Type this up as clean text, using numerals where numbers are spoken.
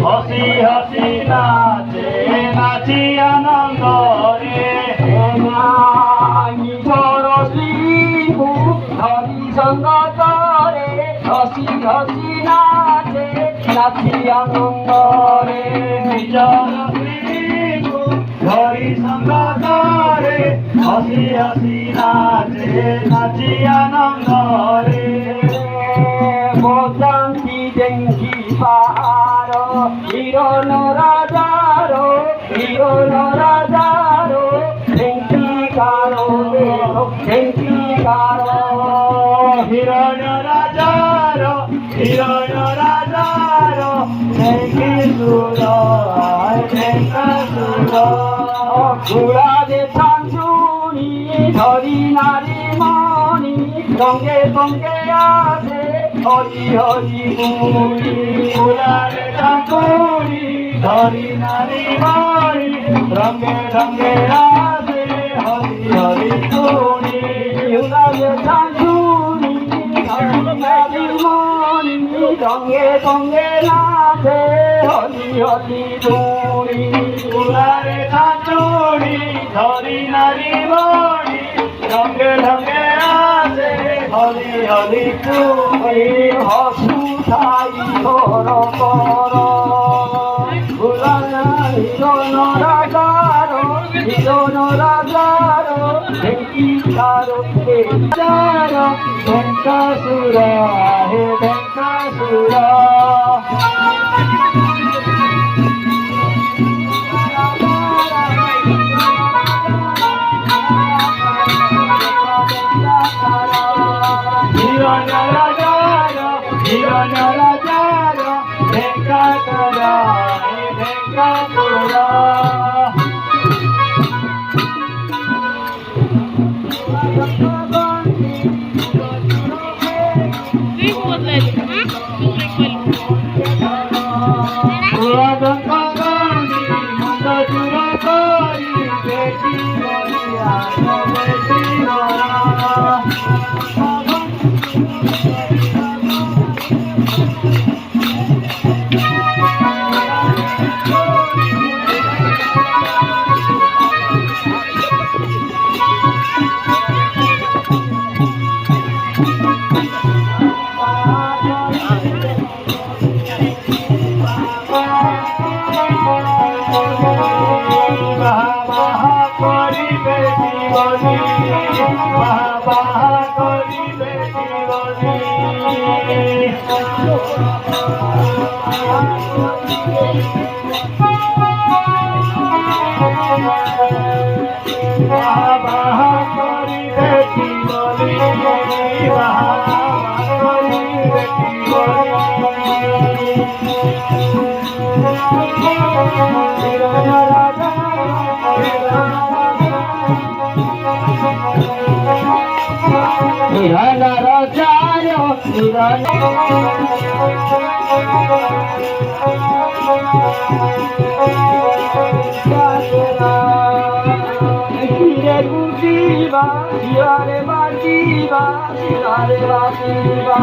হসি হসি নাচে নাচি আনন্দ রে সরসী হরি সঙ্গ করে হসি হসি নাচে নাচি আনন্দ রে নিজর হরি সঙ্গ করে হসি হসি নাচে নাচি আনন্দ রে বদাঙ্কি ডেঙ্গি পাহাড় হিরণ রাজারো ডেঙ্গি কারো ডেঙ্গি কারো হিরণ রাজার দেখি সুর সুর ঘোড়ারে চাঁচুনি ধরি নারী মণি সঙ্গে সঙ্গে আছে হরি হরি মুনি ফুলারে ঠাকুরি ধরি নারী বাড়ি রঙে রঙে আসে হরি হরি কুড়ি ঘোড়ারে চাঁচুনি ধরি নারী মণি সঙ্গে সঙ্গে আছে হরি হরি মুনি ফুলারে ঠাকুরি ধরি নারী বাড়ি রঙে রঙে আসে হরি হরি কুড়ি হসু ঠাই কর কর হিরণ রাজার ঢেঙ্কি কারো ভেঙ্কাসুর হে ভেঙ্কাসুর হিরণ রাজার ভেঙ্কাসুর হে ভেঙ্কাসুর হিরণ রাজার হিরণ হিরে গুজিবা হিরে বাজিবা হিরে বাজিবা